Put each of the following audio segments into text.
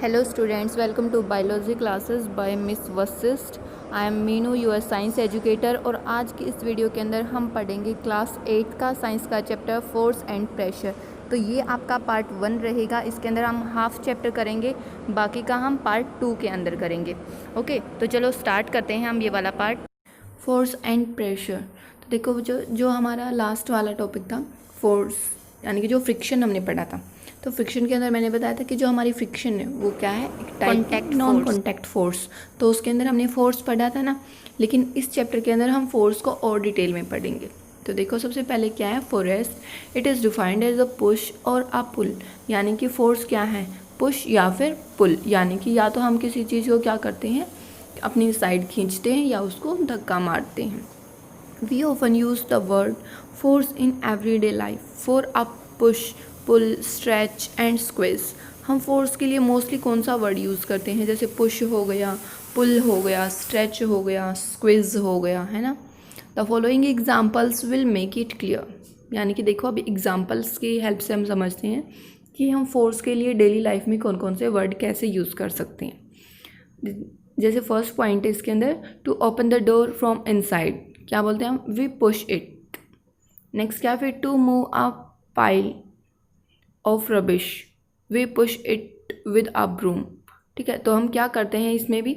Hello students, welcome to biology classes by Miss Vasist. I am Meenu your science educator और आज की इस video के अंदर हम पढ़ेंगे क्लास 8 का साइंस का चैप्टर फोर्स एंड प्रेशर। तो ये आपका पार्ट 1 रहेगा। इसके अंदर हम हाफ चैप्टर करेंगे, बाकी का हम पार्ट 2 के अंदर करेंगे। ओके, तो चलो स्टार्ट करते हैं हम ये वाला पार्ट, फोर्स एंड प्रेशर। तो देखो जो हमारा लास्ट वाला टॉपिक था फोर्स, यानी कि जो फ्रिक्शन हमने पढ़ा था। तो फ्रिक्शन के अंदर मैंने बताया था कि जो हमारी फ्रिक्शन है वो क्या है, एक टाइप नॉन कॉन्टैक्ट फोर्स। तो उसके अंदर हमने फोर्स पढ़ा था ना, लेकिन इस चैप्टर के अंदर हम फोर्स को और डिटेल में पढ़ेंगे। तो देखो सबसे पहले क्या है force. It is defined as a push और अ पुल, यानी कि फोर्स क्या है, पुश या फिर पुल, यानी कि या तो हम किसी चीज़ को क्या करते हैं, अपनी साइड खींचते हैं या उसको धक्का मारते हैं। We often use the word force in everyday life for a push, pull, stretch and squeeze. हम फोर्स के लिए मोस्टली कौन सा वर्ड यूज़ करते हैं, जैसे पुश हो गया, पुल हो गया, स्ट्रेच हो गया, स्क्वीज हो गया, है ना। The following examples will make it clear, यानी कि देखो अभी एग्जाम्पल्स की हेल्प से हम समझते हैं कि हम फोर्स के लिए डेली लाइफ में कौन कौन से वर्ड कैसे यूज़ कर सकते हैं। जैसे फर्स्ट पॉइंट है इसके अंदर, to open the door from inside, क्या बोलते हैं हम, वी पुश इट। नेक्स्ट क्या, फिर to move a pile of rubbish, we push it with a broom. ठीक है, तो हम क्या करते हैं इसमें भी,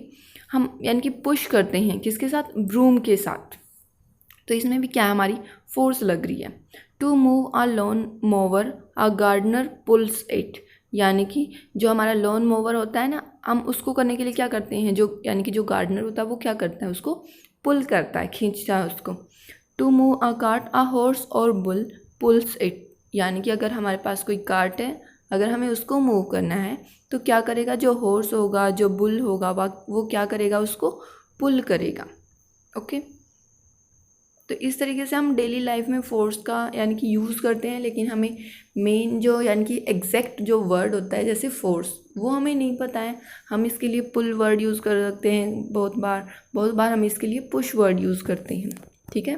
हम यानी कि पुश करते हैं किसके साथ, ब्रूम के साथ। तो इसमें भी क्या हमारी फोर्स लग रही है। To move a lawn mower, a gardener pulls it, यानी कि जो हमारा लॉन मोवर होता है ना, हम उसको करने के लिए क्या करते हैं, जो यानी कि जो गार्डनर होता है वो क्या करता है, उसको पुल करता है, खींचता है उसको। To move a cart, a horse और बुल पुल्स इट, यानी कि अगर हमारे पास कोई कार्ट है, अगर हमें उसको मूव करना है तो क्या करेगा, जो हॉर्स होगा, जो बुल होगा, वो क्या करेगा, उसको पुल करेगा। ओके, तो इस तरीके से हम डेली लाइफ में फोर्स का यानी कि यूज़ करते हैं, लेकिन हमें मेन जो यानी कि एग्जैक्ट जो वर्ड होता है जैसे फोर्स, वो हमें नहीं पता है। हम इसके लिए पुल वर्ड यूज़ कर सकते हैं, बहुत बार हम इसके लिए पुश वर्ड यूज़ करते हैं। ठीक है,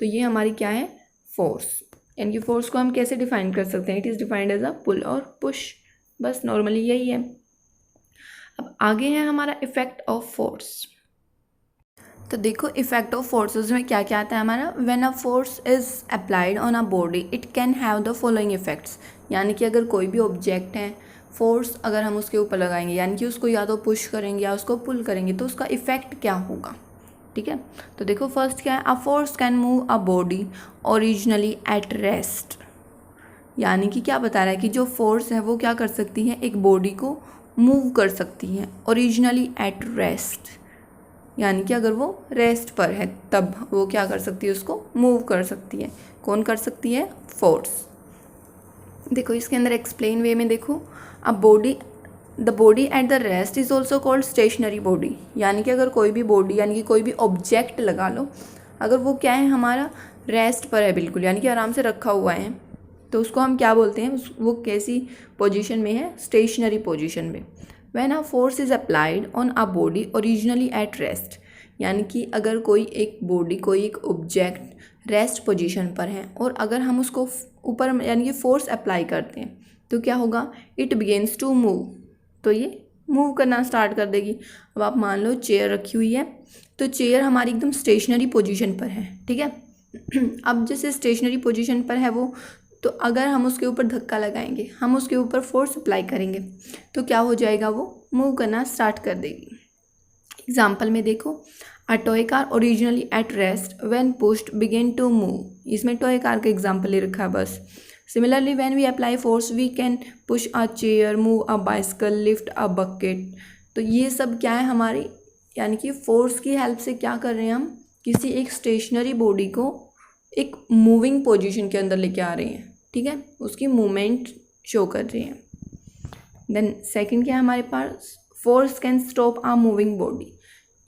तो ये हमारी क्या है, फोर्स। यानी कि फोर्स को हम कैसे डिफाइन कर सकते हैं, it is defined as a pull और पुश, बस नॉर्मली यही है। अब आगे है हमारा इफेक्ट ऑफ फोर्स। तो देखो इफेक्ट ऑफ फोर्सेस में क्या क्या आता है हमारा, when a force is applied on a body it can have the following effects, यानी कि अगर कोई भी ऑब्जेक्ट है, फोर्स अगर हम उसके ऊपर लगाएंगे, यानी कि उसको या तो पुश करेंगे या उसको पुल करेंगे, तो उसका इफेक्ट क्या होगा। ठीक है, तो देखो फर्स्ट क्या है, a force can move a body originally at rest, यानी कि क्या बता रहा है कि जो फोर्स है वो क्या कर सकती है, एक बॉडी को मूव कर सकती है ओरिजिनली एट रेस्ट, यानी कि अगर वो रेस्ट पर है तब वो क्या कर सकती है, उसको मूव कर सकती है। कौन कर सकती है, फोर्स। देखो इसके अंदर एक्सप्लेन वे में देखो, अब the body at the rest is also called stationary body, यानी कि अगर कोई भी बॉडी यानी कि कोई भी ऑब्जेक्ट लगा लो, अगर वो क्या है, हमारा रेस्ट पर है बिल्कुल, यानी कि आराम से रखा हुआ है, तो उसको हम क्या बोलते हैं, वो कैसी पोजीशन में है, स्टेशनरी पोजीशन में। When a force is applied on a body originally at rest, यानी कि अगर कोई एक बॉडी, कोई एक ऑब्जेक्ट रेस्ट पोजीशन पर है और अगर हम उसको ऊपर यानी कि फोर्स अप्लाई करते हैं तो क्या होगा, इट बिगेन्स टू मूव, तो ये मूव करना स्टार्ट कर देगी। अब आप मान लो चेयर रखी हुई है, तो चेयर हमारी एकदम स्टेशनरी पोजीशन पर है। ठीक है, अब जैसे स्टेशनरी पोजीशन पर है वो, तो अगर हम उसके ऊपर धक्का लगाएंगे, हम उसके ऊपर फोर्स अप्लाई करेंगे, तो क्या हो जाएगा, वो मूव करना स्टार्ट कर देगी। एग्जाम्पल में देखो, a toy car originally at rest when pushed began to move, इसमें टॉय कार का एग्जाम्पल ही रखा है बस। Similarly when we apply force we can push a chair, move a bicycle, lift a bucket. तो ये सब क्या है हमारी, यानी कि फोर्स की हेल्प से क्या कर रहे हैं हम, किसी एक स्टेशनरी बॉडी को एक मूविंग पोजीशन के अंदर लेके आ रहे हैं। ठीक है, उसकी मूवमेंट शो कर रहे हैं। देन सेकंड क्या है हमारे पास, force can stop a moving body,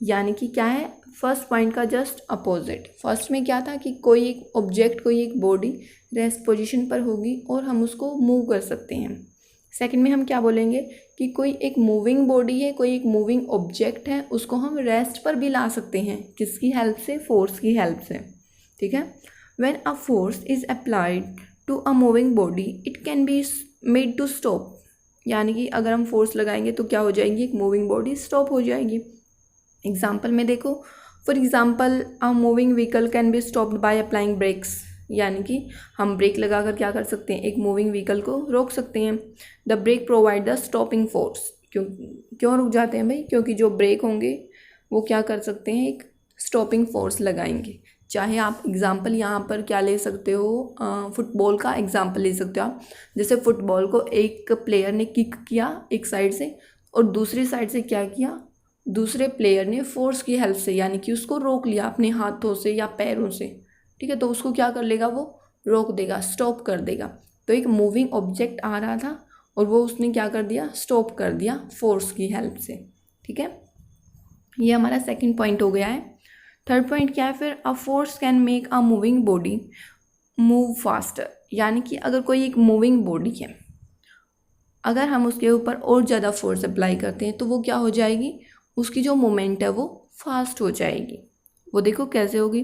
यानी कि क्या है, फर्स्ट पॉइंट का जस्ट अपोजिट। फर्स्ट में क्या था कि कोई एक ऑब्जेक्ट, कोई एक बॉडी रेस्ट पोजीशन पर होगी और हम उसको मूव कर सकते हैं। सेकंड में हम क्या बोलेंगे कि कोई एक मूविंग बॉडी है, कोई एक मूविंग ऑब्जेक्ट है, उसको हम रेस्ट पर भी ला सकते हैं, किसकी हेल्प से, फोर्स की हेल्प से। ठीक है, when a force is applied to a moving body it can be made to stop, यानी कि अगर हम फोर्स लगाएंगे तो क्या हो जाएगी, एक मूविंग बॉडी स्टॉप हो जाएगी। एग्जाम्पल में देखो, for example a moving vehicle can be stopped by applying brakes, यानी कि हम ब्रेक लगाकर क्या कर सकते हैं, एक मूविंग व्हीकल को रोक सकते हैं। The brake provide the stopping force, क्यों रुक जाते हैं भाई, क्योंकि जो ब्रेक होंगे वो क्या कर सकते हैं, एक स्टॉपिंग फोर्स लगाएंगे। चाहे आप एग्जाम्पल यहाँ पर क्या ले सकते हो, फुटबॉल का एग्जाम्पल ले सकते हो आप। जैसे फुटबॉल को एक प्लेयर ने किक किया एक साइड से और दूसरी साइड से क्या किया, दूसरे प्लेयर ने फोर्स की हेल्प से यानी कि उसको रोक लिया अपने हाथों से या पैरों से, ठीक है, तो उसको क्या कर लेगा, वो रोक देगा, स्टॉप कर देगा। तो एक मूविंग ऑब्जेक्ट आ रहा था और वो उसने क्या कर दिया, स्टॉप कर दिया फोर्स की हेल्प से, ठीक है। ये हमारा सेकंड पॉइंट हो गया है। थर्ड पॉइंट क्या है फिर, a force can make a moving body move faster, यानी कि अगर कोई एक मूविंग बॉडी है, अगर हम उसके ऊपर और ज़्यादा फोर्स अप्लाई करते हैं तो वो क्या हो जाएगी, उसकी जो मूवमेंट है वो फास्ट हो जाएगी। वो देखो कैसे होगी,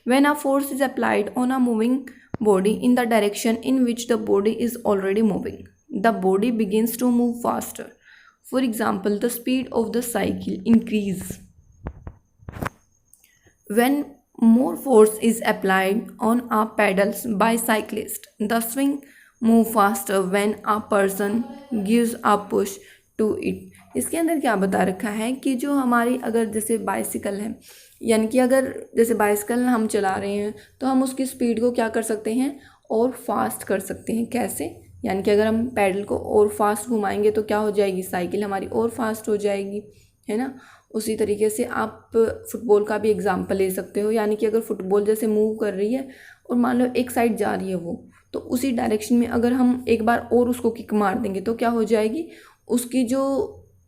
when a force is applied on a moving body in the direction in which the body is already moving, the body begins to move faster. For example, the speed of the cycle increase when more force is applied on our pedals by cyclist. The swing move faster when a person gives a push to it. इसके अंदर क्या बता रखा है कि जो हमारी अगर जैसे बाइसिकल है, यानी कि अगर जैसे बाइसिकल हम चला रहे हैं तो हम उसकी स्पीड को क्या कर सकते हैं, और फास्ट कर सकते हैं। कैसे, यानी कि अगर हम पैडल को और फास्ट घुमाएंगे तो क्या हो जाएगी, साइकिल हमारी और फास्ट हो जाएगी, है ना। उसी तरीके से आप फुटबॉल का भी एग्जाम्पल ले सकते हो, यानी कि अगर फुटबॉल जैसे मूव कर रही है और मान लो एक साइड जा रही है वो, तो उसी डायरेक्शन में अगर हम एक बार और उसको किक मार देंगे तो क्या हो जाएगी, उसकी जो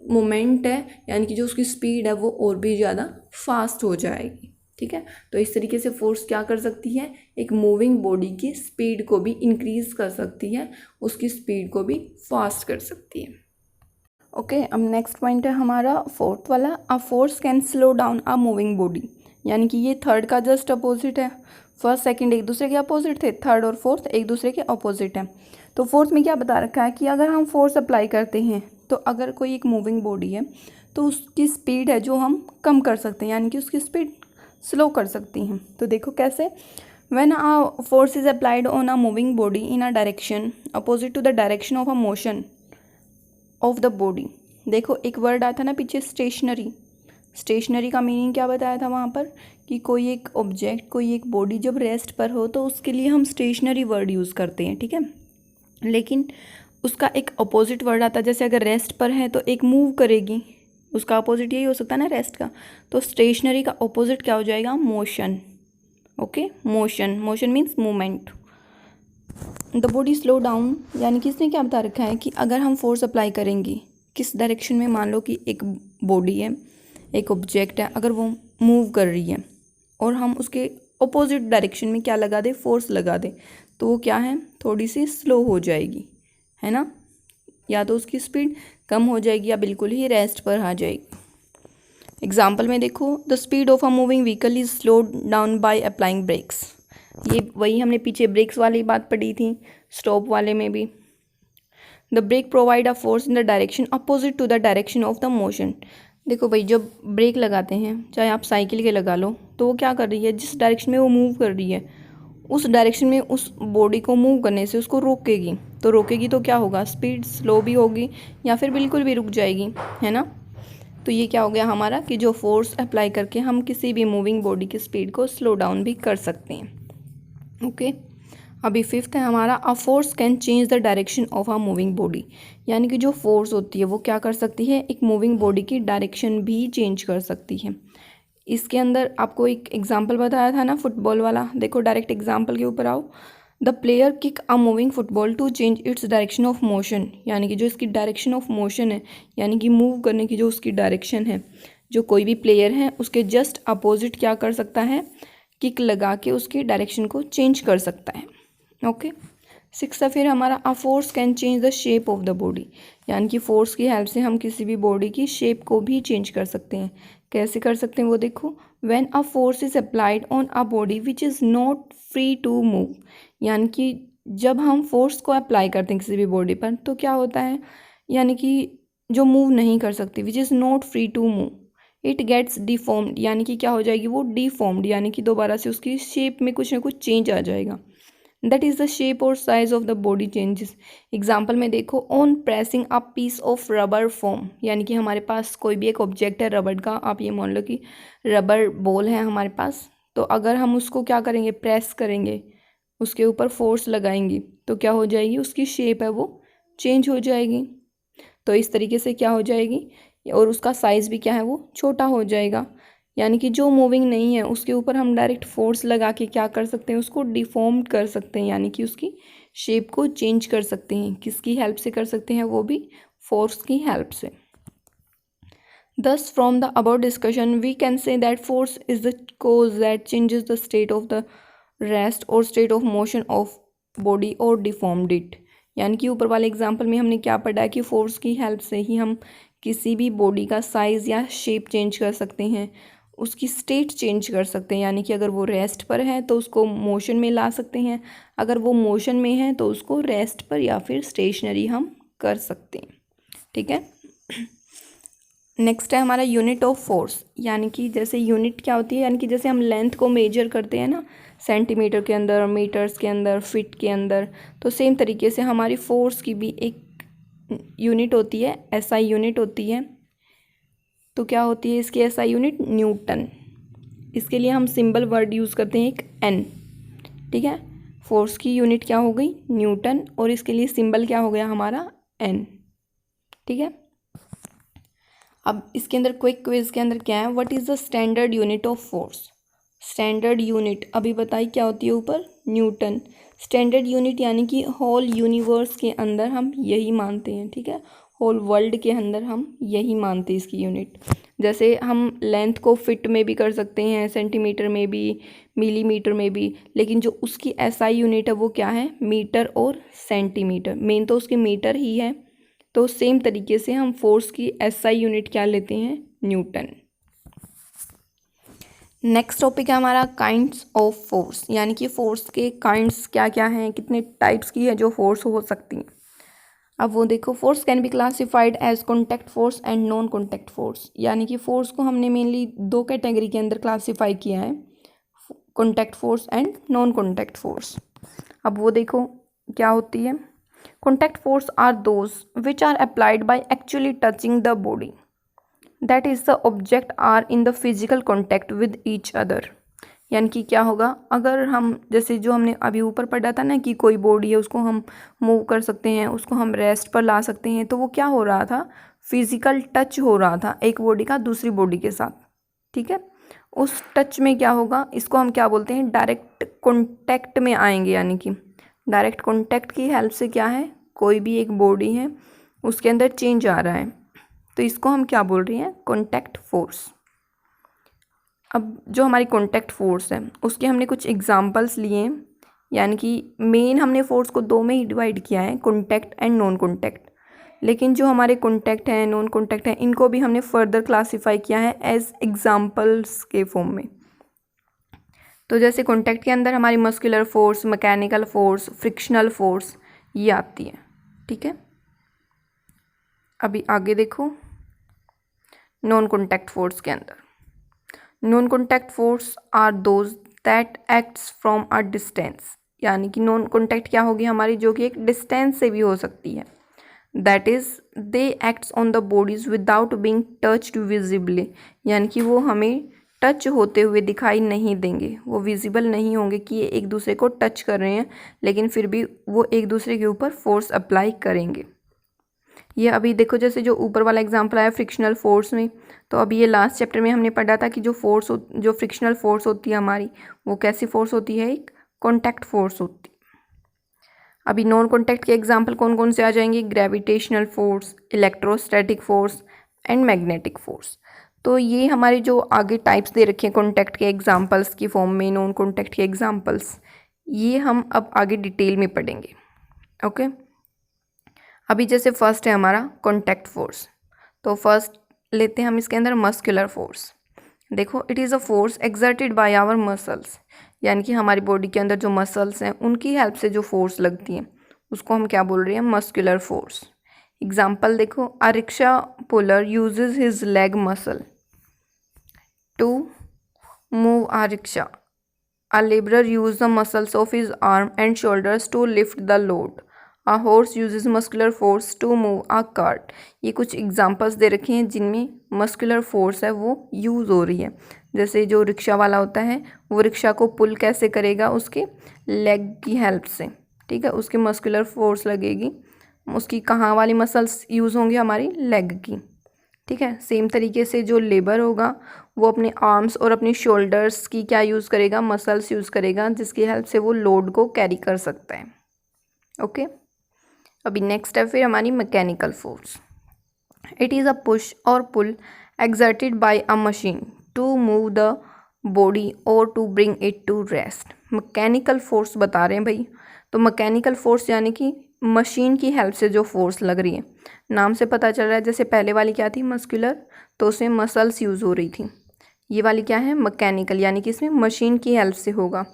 मोमेंट है यानी कि जो उसकी स्पीड है वो और भी ज़्यादा फास्ट हो जाएगी, ठीक है। तो इस तरीके से फोर्स क्या कर सकती है, एक मूविंग बॉडी की स्पीड को भी इंक्रीज कर सकती है, उसकी स्पीड को भी फास्ट कर सकती है। ओके, अब नेक्स्ट पॉइंट है हमारा फोर्थ वाला, a force can slow down a moving body, यानी कि ये थर्ड का जस्ट अपोजिट है। फर्स्ट सेकंड एक दूसरे के अपोजिट थे, थर्ड और फोर्थ एक दूसरे के अपोजिट है। तो फोर्थ में क्या बता रखा है कि अगर हम फोर्स अप्लाई करते हैं तो अगर कोई एक मूविंग बॉडी है तो उसकी स्पीड है जो हम कम कर सकते हैं, यानी कि उसकी स्पीड स्लो कर सकती हैं। तो देखो कैसे, when a force is applied on a moving body in a direction opposite to the direction of a motion of the body. देखो एक वर्ड आया था ना पीछे, स्टेशनरी। स्टेशनरी का मीनिंग क्या बताया था वहाँ पर, कि कोई एक ऑब्जेक्ट, कोई एक बॉडी जब रेस्ट पर हो तो उसके लिए हम स्टेशनरी वर्ड यूज़ करते हैं, ठीक है। लेकिन उसका एक अपोजिट वर्ड आता है, जैसे अगर रेस्ट पर है तो एक मूव करेगी, उसका अपोजिट यही हो सकता है ना रेस्ट का। तो स्टेशनरी का अपोजिट क्या हो जाएगा, motion. Okay, motion, motion means movement. The body slow down, यानी कि इसने क्या बता रखा है कि अगर हम फोर्स अप्लाई करेंगे किस डायरेक्शन में, मान लो कि एक बॉडी है, एक ऑब्जेक्ट है, अगर वो मूव कर रही है और हम उसके अपोजिट डायरेक्शन में क्या लगा दे, फोर्स लगा दे, तो वो क्या है, थोड़ी सी स्लो हो जाएगी, है ना। या तो उसकी स्पीड कम हो जाएगी या बिल्कुल ही रेस्ट पर आ जाएगी। एग्जाम्पल में देखो, the speed of a moving vehicle is slow down by applying brakes. ये वही हमने पीछे ब्रेक्स वाली बात पढ़ी थी, स्टॉप वाले में भी। The brake provide a force in the direction opposite to the direction of the motion. देखो भाई, जब ब्रेक लगाते हैं, चाहे आप साइकिल के लगा लो, तो वो क्या कर रही है, जिस डायरेक्शन में वो मूव कर रही है उस डायरेक्शन में उस बॉडी को मूव करने से उसको रोकेगी। तो रोकेगी तो क्या होगा, स्पीड स्लो भी होगी या फिर बिल्कुल भी रुक जाएगी, है ना। तो ये क्या हो गया हमारा, कि जो फोर्स अप्लाई करके हम किसी भी मूविंग बॉडी की स्पीड को स्लो डाउन भी कर सकते हैं। ओके, अभी फिफ्थ है हमारा, a force can change the direction of a moving body, यानी कि जो फोर्स होती है वो क्या कर सकती है, एक मूविंग बॉडी की डायरेक्शन भी चेंज कर सकती है। इसके अंदर आपको एक एग्जांपल बताया था ना फुटबॉल वाला, देखो डायरेक्ट एग्जांपल के ऊपर आओ। The player kick a moving football to change its direction of motion, यानी कि जो इसकी डायरेक्शन ऑफ मोशन है, यानी कि मूव करने की जो उसकी डायरेक्शन है, जो कोई भी प्लेयर है उसके जस्ट अपोजिट क्या कर सकता है, किक लगा के उसकी डायरेक्शन को चेंज कर सकता है। ओके, सिक्स है फिर हमारा, a force can change the shape of the body, यानी कि फोर्स की हेल्प से हम किसी भी बॉडी की शेप को भी चेंज कर सकते हैं। कैसे कर सकते हैं वो देखो, when a force is applied on a body which is not free to move, यानी कि जब हम फोर्स को अप्लाई करते हैं किसी भी बॉडी पर तो क्या होता है, यानी कि जो मूव नहीं कर सकती, which is not free to move, it gets deformed, यानी कि क्या हो जाएगी वो डिफॉर्म्ड, यानी कि दोबारा से उसकी शेप में कुछ ना कुछ चेंज आ जाएगा। दैट इज़ द शेप और size of the body changes. Example में देखो, on pressing a piece of rubber foam, यानी कि हमारे पास कोई भी एक ऑब्जेक्ट है रबड़ का, आप ये मान लो कि रबर बॉल है हमारे पास, तो अगर हम उसको क्या करेंगे, प्रेस करेंगे, उसके ऊपर फोर्स लगाएंगे, तो क्या हो जाएगी, उसकी शेप है वो चेंज हो जाएगी। तो इस तरीके से क्या हो जाएगी, और उसका साइज़ भी क्या है वो छोटा हो जाएगा। यानी कि जो मूविंग नहीं है उसके ऊपर हम डायरेक्ट फोर्स लगा के क्या कर सकते हैं, उसको डिफॉर्म कर सकते हैं, यानी कि उसकी शेप को चेंज कर सकते हैं। किसकी हेल्प से कर सकते हैं, वो भी फोर्स की हेल्प से। Thus, from the above discussion, we can say that force is the cause that changes the state of the rest or state of motion of body or deformed it। यानी कि ऊपर वाले example में हमने क्या पढ़ा है कि फोर्स की हेल्प से ही हम किसी भी बॉडी का साइज़ या शेप चेंज कर सकते हैं, उसकी स्टेट चेंज कर सकते हैं। यानी कि अगर वो रेस्ट पर है तो उसको मोशन में ला सकते हैं, अगर वो मोशन में है तो उसको रेस्ट पर या फिर स्टेशनरी हम कर सकते हैं। ठीक है। नेक्स्ट है हमारा यूनिट ऑफ फोर्स, यानी कि जैसे यूनिट क्या होती है, यानी कि जैसे हम लेंथ को मेजर करते हैं ना, सेंटीमीटर के अंदर, मीटर्स के अंदर, फीट के अंदर, तो सेम तरीके से हमारी फोर्स की भी एक यूनिट होती है, एसआई यूनिट होती है। तो क्या होती है इसकी एसआई यूनिट, न्यूटन। इसके लिए हम सिंबल वर्ड यूज़ करते हैं एक एन। ठीक है, फोर्स की यूनिट क्या हो गई, न्यूटन, और इसके लिए सिंबल क्या हो गया हमारा, एन। ठीक है। अब इसके अंदर क्विक क्विज के अंदर क्या है, what is the standard unit of force. Standard unit अभी बताई क्या होती है ऊपर, न्यूटन। स्टैंडर्ड यूनिट यानी कि होल यूनिवर्स के अंदर हम यही मानते हैं। ठीक है, होल वर्ल्ड के अंदर हम यही मानते हैं इसकी यूनिट। जैसे हम लेंथ को फिट में भी कर सकते हैं, सेंटीमीटर में भी, मिलीमीटर में भी, लेकिन जो उसकी एसआई यूनिट है वो क्या है, मीटर और सेंटीमीटर। मेन तो उसकी मीटर ही है। तो सेम तरीके से हम फोर्स की एसआई यूनिट क्या लेते हैं, न्यूटन। नेक्स्ट टॉपिक है हमारा काइंड्स ऑफ फोर्स, यानी कि फोर्स के काइंड्स क्या क्या हैं, कितने टाइप्स की है जो फोर्स हो सकती हैं। अब वो देखो, force can be classified as contact force and non contact force, यानी कि फोर्स को हमने मेनली दो कैटेगरी के अंदर क्लासीफाई किया है, contact force and non contact force. अब वो देखो क्या होती है, contact force are those which are applied by actually touching the body, that is the object are in the physical contact with each other। यानी कि क्या होगा, अगर हम जैसे जो हमने अभी ऊपर पढ़ा था ना कि कोई बॉडी है उसको हम मूव कर सकते हैं, उसको हम रेस्ट पर ला सकते हैं, तो वो क्या हो रहा था, फिजिकल टच हो रहा था एक बॉडी का दूसरी बॉडी के साथ। ठीक है, उस टच में क्या होगा, इसको हम क्या बोलते हैं, डायरेक्ट कॉन्टैक्ट में आएंगे। यानी कि डायरेक्ट कॉन्टैक्ट की हेल्प से क्या है, कोई भी एक बॉडी है उसके अंदर चेंज आ रहा है, तो इसको हम क्या बोल रहे हैं, कॉन्टैक्ट फोर्स। अब जो हमारी कॉन्टैक्ट फोर्स है उसके हमने कुछ एग्जांपल्स लिए, यानी कि मेन हमने फोर्स को दो में ही डिवाइड किया है, कॉन्टैक्ट एंड नॉन कॉन्टैक्ट। लेकिन जो हमारे कॉन्टैक्ट हैं, नॉन कॉन्टैक्ट हैं, इनको भी हमने फर्दर क्लासीफाई किया है एज एग्जाम्पल्स के फॉर्म में। तो जैसे कॉन्टैक्ट के अंदर हमारी muscular force, mechanical force, frictional force ये आती है। ठीक है, अभी आगे देखो नॉन कॉन्टैक्ट फोर्स के अंदर, non contact force are those that acts from a distance. यानी कि नॉन कॉन्टैक्ट क्या होगी हमारी, जो कि एक डिस्टेंस से भी हो सकती है। That is they acts on the bodies without being touched visibly, यानी कि वो हमें टच होते हुए दिखाई नहीं देंगे, वो विजिबल नहीं होंगे कि ये एक दूसरे को टच कर रहे हैं, लेकिन फिर भी वो एक दूसरे के ऊपर फोर्स अप्लाई करेंगे। ये अभी देखो जैसे जो ऊपर वाला एग्जांपल आया फ्रिक्शनल फोर्स में, तो अभी ये लास्ट चैप्टर में हमने पढ़ा था कि जो फ्रिक्शनल फोर्स होती है हमारी, वो कैसी फोर्स होती है, एक कॉन्टैक्ट फोर्स होती है। अभी नॉन कॉन्टैक्ट के एग्जांपल कौन कौन से आ जाएंगे, gravitational force, electrostatic force and magnetic force. तो ये हमारे जो आगे टाइप्स दे रखे हैं कॉन्टैक्ट के एग्जांपल्स की फॉर्म में, नॉन कॉन्टैक्ट के एग्जांपल्स, ये हम अब आगे डिटेल में पढ़ेंगे। ओके, अभी जैसे फर्स्ट है हमारा कॉन्टैक्ट फोर्स, तो फर्स्ट लेते हैं हम इसके अंदर मस्कुलर फोर्स। देखो, it is a force exerted by our muscles, यानी कि हमारी बॉडी के अंदर जो मसल्स हैं उनकी हेल्प से जो फोर्स लगती है उसको हम क्या बोल रहे हैं, मस्कुलर फोर्स। एग्जाम्पल देखो, a rickshaw puller uses his leg muscle to move a rickshaw. A laborer uses the muscles of his arm and shoulders to lift the load. A horse uses muscular force to move a cart. ये कुछ examples दे रखे हैं जिनमें muscular force है वो use हो रही है। जैसे जो रिक्शा वाला होता है वो रिक्शा को पुल कैसे करेगा, उसके लेग की हेल्प से, ठीक है, उसकी मस्कुलर फोर्स लगेगी। उसकी कहाँ वाली मसल्स यूज़ होंगी, हमारी लेग की, ठीक है। सेम तरीके से जो लेबर होगा वो अपने आर्म्स और अपनी शोल्डर्स की क्या यूज़ करेगा, मसल्स यूज़ करेगा, जिसकी हेल्प से वो लोड को कैरी कर सकता है। ओके, अभी नेक्स्ट है फिर हमारी mechanical force. It is a push और pull exerted by a machine to move the body और to bring it to rest. Mechanical force बता रहे हैं भाई, तो मैकेनिकल फोर्स यानी कि मशीन की हेल्प से जो फोर्स लग रही है। नाम से पता चल रहा है, जैसे पहले वाली क्या थी, मस्कुलर, तो उसमें मसल्स यूज़ हो रही थी। ये वाली क्या है, मैकेनिकल, यानी कि इसमें मशीन की हेल्प से होगा।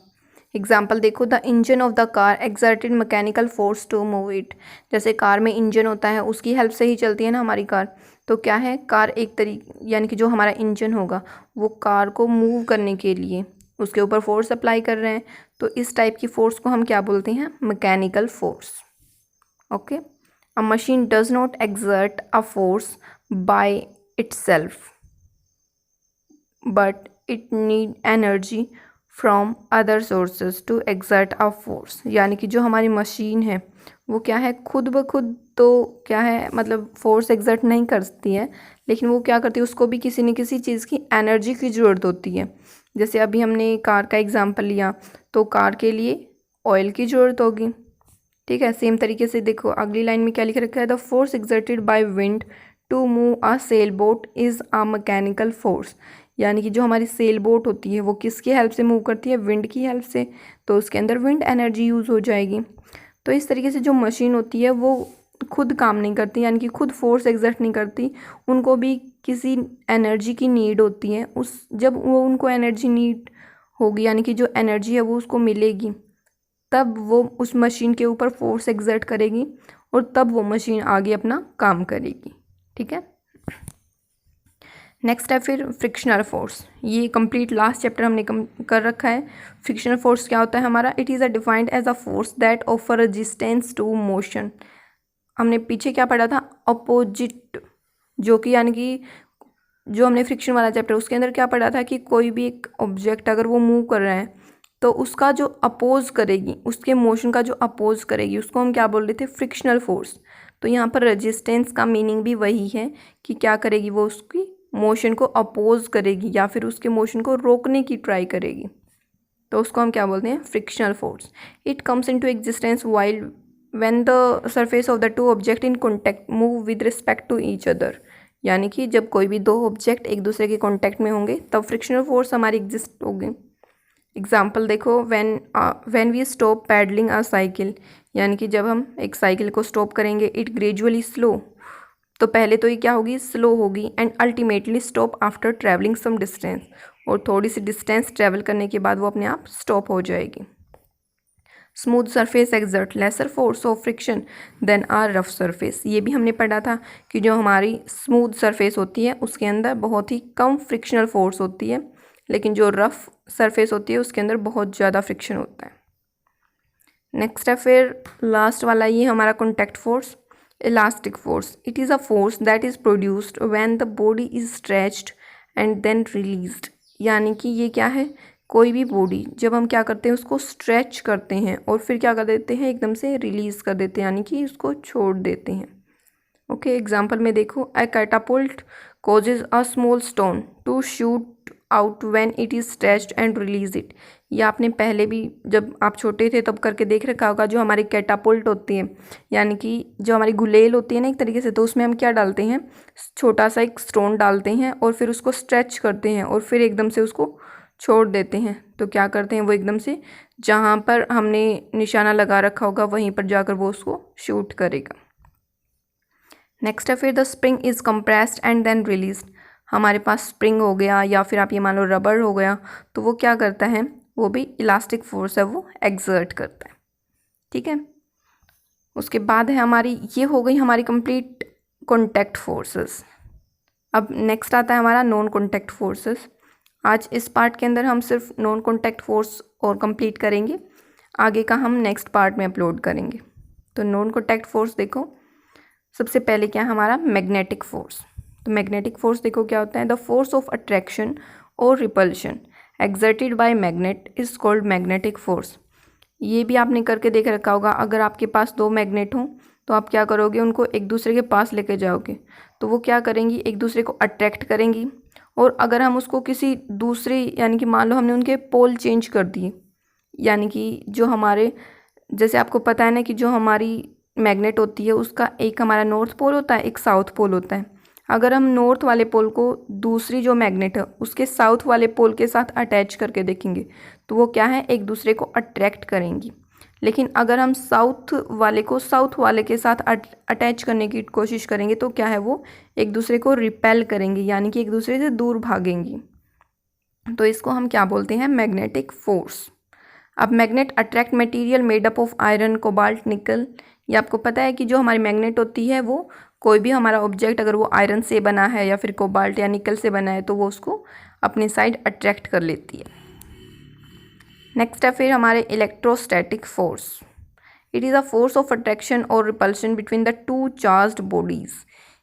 एग्जाम्पल देखो, the engine of the car exerted mechanical force to move it. जैसे कार में इंजन होता है, उसकी हेल्प से ही चलती है ना हमारी कार, तो क्या है, कार एक तरीके, यानी कि जो हमारा इंजन होगा वो कार को मूव करने के लिए उसके ऊपर फोर्स अप्लाई कर रहे हैं। तो इस टाइप की फोर्स को हम क्या बोलते हैं, mechanical force. Okay, a machine does not exert a force by itself but it need energy from other sources to exert a force। यानी कि जो हमारी मशीन है वो क्या है, खुद ब खुद तो क्या है, मतलब फोर्स एक्सर्ट नहीं करती है, लेकिन वो क्या करती है, उसको भी किसी न किसी चीज़ की एनर्जी की ज़रूरत होती है। जैसे अभी हमने कार का एग्जांपल लिया, तो कार के लिए ऑयल की ज़रूरत होगी, ठीक है। सेम तरीके से देखो अगली लाइन में क्या लिख रखा है, the force exerted by wind to move a sail boat is a mechanical force. यानी कि जो हमारी सेल बोट होती है वो किसकी हेल्प से मूव करती है, विंड की हेल्प से, तो उसके अंदर विंड एनर्जी यूज़ हो जाएगी। तो इस तरीके से जो मशीन होती है वो खुद काम नहीं करती, यानी कि खुद फोर्स एक्सर्ट नहीं करती, उनको भी किसी एनर्जी की नीड होती है। उस जब वो उनको एनर्जी नीड होगी, यानी कि जो एनर्जी है वो उसको मिलेगी, तब वो उस मशीन के ऊपर फोर्स एक्सर्ट करेगी और तब वो मशीन आगे अपना काम करेगी, ठीक है। नेक्स्ट है फिर फ्रिक्शनल फोर्स। ये कंप्लीट लास्ट चैप्टर हमने कर रखा है। फ्रिक्शनल फोर्स क्या होता है हमारा, it is a defined as a force that offer resistance to motion. हमने पीछे क्या पढ़ा था, अपोजिट, जो कि यानी कि जो हमने फ्रिक्शन वाला चैप्टर उसके अंदर क्या पढ़ा था कि कोई भी एक ऑब्जेक्ट अगर वो मूव कर रहा है तो उसका जो अपोज करेगी, उसके मोशन का जो अपोज करेगी, उसको हम क्या बोल रहे थे, फ्रिक्शनल फोर्स। तो यहाँ पर रेजिस्टेंस का मीनिंग भी वही है कि क्या करेगी, वो उसकी मोशन को अपोज करेगी या फिर उसके मोशन को रोकने की ट्राई करेगी, तो उसको हम क्या बोलते हैं, frictional force. It comes into existence while when the surface of the two object in contact move with respect to each other. यानी कि जब कोई भी दो ऑब्जेक्ट एक दूसरे के कॉन्टैक्ट में होंगे तब फ्रिक्शनल फोर्स हमारी एग्जिस्ट होगी। एग्जाम्पल देखो, when we stop pedalling a cycle, यानी कि जब हम एक साइकिल को स्टॉप करेंगे, इट ग्रेजुअली स्लो, तो पहले तो ये क्या होगी, स्लो होगी, and ultimately stop after travelling some distance, और थोड़ी सी डिस्टेंस ट्रैवल करने के बाद वो अपने आप स्टॉप हो जाएगी। Smooth surface exert lesser force of friction than a rough surface. ये भी हमने पढ़ा था कि जो हमारी स्मूथ सरफेस होती है उसके अंदर बहुत ही कम फ्रिक्शनल फोर्स होती है, लेकिन जो रफ सरफेस होती है उसके अंदर बहुत ज़्यादा फ्रिक्शन होता है। नेक्स्ट है फिर लास्ट वाला, ये हमारा contact force, elastic force. It is a force that is produced when the body is stretched and then released. यानी कि ये क्या है, कोई भी बॉडी जब हम क्या करते हैं उसको स्ट्रेच करते हैं और फिर क्या कर देते हैं, एकदम से रिलीज़ कर देते हैं, यानी कि उसको छोड़ देते हैं। ओके, एग्जाम्पल में देखो, अ catapult causes a small stone to shoot out when it is stretched and release it। या आपने पहले भी जब आप छोटे थे तब करके देख रखा होगा, जो हमारी कैटापुल्ट होती है, यानी कि जो हमारी गुलेल होती है ना एक तरीके से, तो उसमें हम क्या डालते हैं, छोटा सा एक स्टोन डालते हैं और फिर उसको स्ट्रेच करते हैं और फिर एकदम से उसको छोड़ देते हैं। तो क्या करते हैं, वो एकदम से जहाँ पर हमने निशाना लगा रखा होगा वहीं पर जाकर वो उसको शूट करेगा। नेक्स्ट है फिर the spring is compressed and then released. हमारे पास स्प्रिंग हो गया या फिर आप ये मान लो रबर हो गया, तो वो क्या करता है, वो भी इलास्टिक फोर्स है वो एक्सर्ट करता है, ठीक है। उसके बाद है हमारी, ये हो गई हमारी कंप्लीट कॉन्टैक्ट फोर्सेस। अब नेक्स्ट आता है हमारा नॉन कॉन्टैक्ट फोर्सेस। आज इस पार्ट के अंदर हम सिर्फ नॉन कॉन्टैक्ट फोर्स और कंप्लीट करेंगे, आगे का हम नेक्स्ट पार्ट में अपलोड करेंगे। तो नॉन कॉन्टैक्ट फोर्स देखो, सबसे पहले क्या है हमारा मैग्नेटिक फोर्स। तो मैग्नेटिक फोर्स देखो क्या होता है, द फोर्स ऑफ अट्रैक्शन और repulsion exerted by magnet is called magnetic force. ये भी आपने करके देख रखा होगा, अगर आपके पास दो मैग्नेट हों तो आप क्या करोगे, उनको एक दूसरे के पास लेके जाओगे तो वो क्या करेंगी, एक दूसरे को अट्रैक्ट करेंगी। और अगर हम उसको किसी दूसरी, यानी कि मान लो हमने उनके पोल चेंज कर दिए, यानी कि जो हमारे, जैसे आपको पता है ना कि जो हमारी मैग्नेट होती है उसका एक हमारा नॉर्थ पोल होता है, एक साउथ पोल होता है। अगर हम नॉर्थ वाले पोल को दूसरी जो मैग्नेट है उसके साउथ वाले पोल के साथ अटैच करके देखेंगे तो वो क्या है, एक दूसरे को अट्रैक्ट करेंगी। लेकिन अगर हम साउथ वाले को साउथ वाले के साथ अटैच करने की कोशिश करेंगे तो क्या है, वो एक दूसरे को रिपेल करेंगी, यानी कि एक दूसरे से दूर भागेंगी। तो इसको हम क्या बोलते हैं, मैग्नेटिक फोर्स। अब magnet attract material made up of iron, cobalt, निकल। ये आपको पता है कि जो हमारी मैग्नेट होती है वो कोई भी हमारा ऑब्जेक्ट अगर वो आयरन से बना है या फिर कोबाल्ट या निकल से बना है तो वो उसको अपने साइड अट्रैक्ट कर लेती है। नेक्स्ट है फिर हमारे electrostatic force. It is a force of attraction और repulsion between the two charged bodies.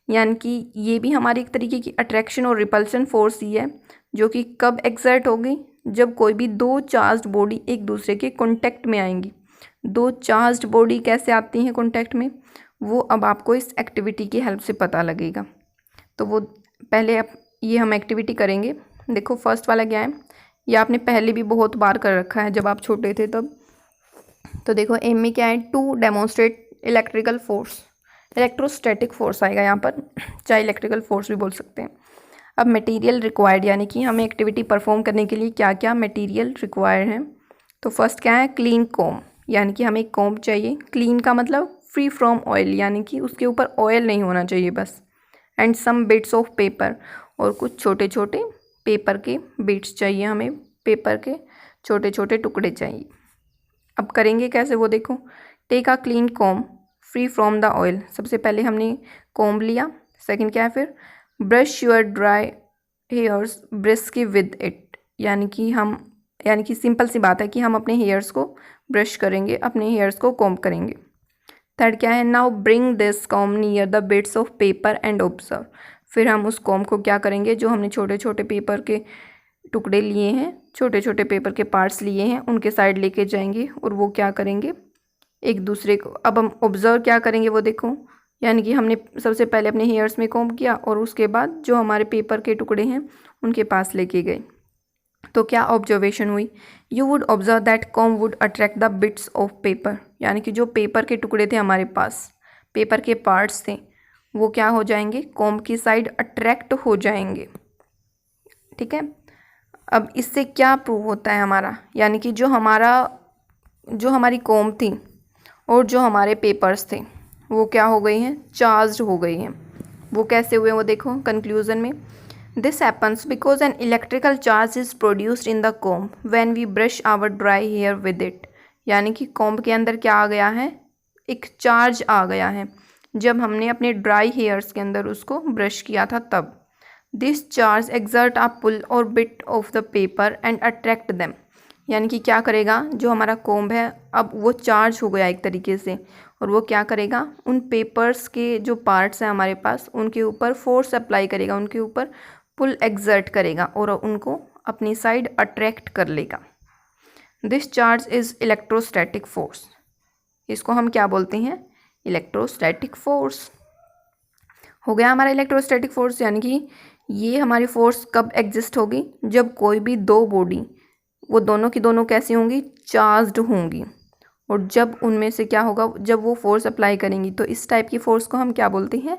यानी कि ये भी हमारी एक तरीके की अट्रैक्शन और रिपल्शन फोर्स ही है, जो कि कब एक्सर्ट होगी, जब कोई भी दो चार्ज्ड बॉडी एक दूसरे के कॉन्टैक्ट में आएंगी। दो चार्ज्ड बॉडी कैसे आती हैं कॉन्टैक्ट में, वो अब आपको इस एक्टिविटी की हेल्प से पता लगेगा। तो वो पहले ये हम एक्टिविटी करेंगे। देखो फर्स्ट वाला क्या है, ये आपने पहले भी बहुत बार कर रखा है जब आप छोटे थे तब। तो देखो एम में क्या है, to demonstrate electrical force, electrostatic force आएगा यहाँ पर, चाहे इलेक्ट्रिकल फोर्स भी बोल सकते हैं। अब मटेरियल रिक्वायर्ड, यानी कि हमें एक्टिविटी परफॉर्म करने के लिए क्या क्या मटेरियल रिक्वायर्ड है। तो फर्स्ट क्या है, क्लीन कॉम, यानी कि हमें एक कॉम चाहिए। क्लीन का मतलब फ्री फ्रॉम ऑयल, यानी कि उसके ऊपर ऑयल नहीं होना चाहिए बस। And some bits of paper, और कुछ छोटे छोटे पेपर के बिट्स चाहिए हमें, पेपर के छोटे छोटे टुकड़े चाहिए। अब करेंगे कैसे वो देखो, take a clean comb free from the oil. सबसे पहले हमने कॉम लिया। सेकंड क्या है फिर, brush your dry hairs briskly with it, यानी कि सिंपल सी बात है कि हम अपने हेयर्स को ब्रश करेंगे, अपने हेयर्स को कॉम्ब करेंगे। थर्ड क्या है, now bring this com near the bits of paper and observe. फिर हम उस कॉम को क्या करेंगे, जो हमने छोटे छोटे पेपर के टुकड़े लिए हैं, छोटे छोटे पेपर के पार्ट्स लिए हैं, उनके साइड लेके जाएंगे और वो क्या करेंगे, एक दूसरे को। अब हम ऑब्जर्व क्या करेंगे वो देखो, यानी कि हमने सबसे पहले अपने हेयर्स में कॉम्ब किया और उसके बाद जो हमारे पेपर के टुकड़े हैं उनके पास लेके गए। तो क्या ऑब्जर्वेशन हुई, you would observe that com would attract the bits of paper, यानी कि जो पेपर के टुकड़े थे हमारे पास, पेपर के पार्ट्स थे, वो क्या हो जाएंगे, कॉम की साइड अट्रैक्ट हो जाएंगे। ठीक है। अब इससे क्या प्रूव होता है हमारा, यानी कि जो हमारी कॉम थी और जो हमारे पेपर्स थे वो क्या हो गई हैं, चार्ज्ड हो गई हैं। वो कैसे हुए वो देखो कंक्लूजन में, this happens because an electrical charge is produced in the comb when we brush our dry hair with it. यानी कि कॉम्ब के अंदर क्या आ गया है, एक चार्ज आ गया है जब हमने अपने ड्राई हेयर्स के अंदर उसको ब्रश किया था तब। This charge exert a pull और bit of the paper and attract them. यानी कि क्या करेगा, जो हमारा कॉम्ब है अब वो चार्ज हो गया एक तरीके से, और वो क्या करेगा, उन पेपर्स के जो पार्ट्स हैं हमारे पास उनके ऊपर फोर्स अप्लाई करेगा, उनके ऊपर पुल एक्सर्ट करेगा और उनको अपनी साइड अट्रैक्ट कर लेगा। This charge is electrostatic force. इसको हम क्या बोलते हैं, इलेक्ट्रोस्टैटिक फोर्स। हो गया हमारा इलेक्ट्रोस्टैटिक फोर्स, यानी कि ये हमारी फोर्स कब एग्जिस्ट होगी, जब कोई भी दो बॉडी, वो दोनों की दोनों कैसी होंगी, चार्ज्ड होंगी, और जब उनमें से क्या होगा, जब वो फोर्स अप्लाई करेंगी, तो इस टाइप की फोर्स को हम क्या बोलते हैं,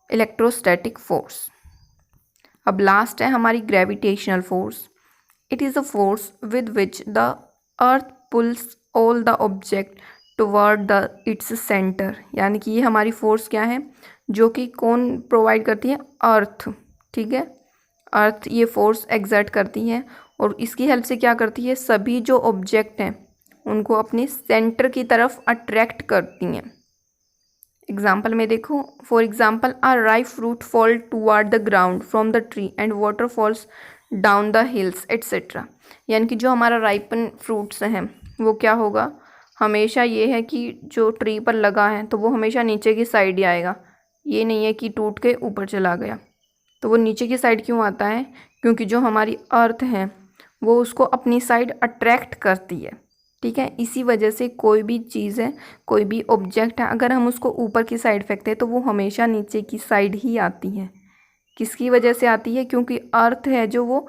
इलेक्ट्रोस्टैटिक फोर्स। अब लास्ट है हमारी gravitational force. It is a force with which the earth pulls all the object toward the its centre. यानी कि ये हमारी फोर्स क्या है, जो कि कौन प्रोवाइड करती है, अर्थ। ठीक है, अर्थ ये फोर्स एक्सर्ट करती है और इसकी हेल्प से क्या करती है, सभी जो ऑब्जेक्ट हैं उनको अपने सेंटर की तरफ अट्रैक्ट करती हैं। एग्जाम्पल में देखो, for example a ripe fruit fall toward the ground from the tree and water falls down the hills etcetera. यानी कि जो हमारा राइपन फ्रूट्स हैं वो क्या होगा, हमेशा ये है कि जो ट्री पर लगा है तो वो हमेशा नीचे की साइड ही आएगा, ये नहीं है कि टूट के ऊपर चला गया। तो वो नीचे की साइड क्यों आता है, क्योंकि जो हमारी अर्थ है वो उसको अपनी साइड अट्रैक्ट करती है। ठीक है, इसी वजह से कोई भी चीज़ है, कोई भी ऑब्जेक्ट है, अगर हम उसको ऊपर की साइड फेंकते हैं तो वो हमेशा नीचे की साइड ही आती है। किसकी वजह से आती है, क्योंकि अर्थ है जो वो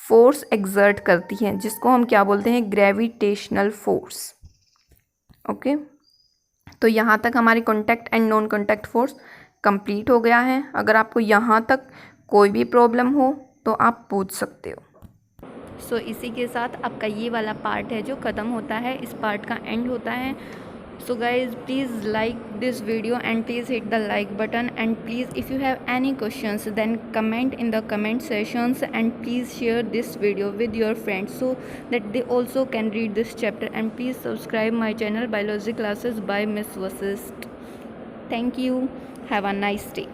फोर्स एक्सर्ट करती है, जिसको हम क्या बोलते हैं, ग्रेविटेशनल फोर्स। ओके, तो यहाँ तक हमारी contact and non contact force complete हो गया है। अगर आपको यहाँ तक कोई भी प्रॉब्लम हो तो आप पूछ सकते हो। सो इसी के साथ आपका ये वाला पार्ट है जो ख़त्म होता है, इस पार्ट का एंड होता है। So guys, please like this video and please hit the like button, and please if you have any questions then comment in the comment sections, and please share this video with your friends so that they also can read this chapter, and please subscribe my channel Biology Classes by Miss Vasist. Thank you. Have a nice day.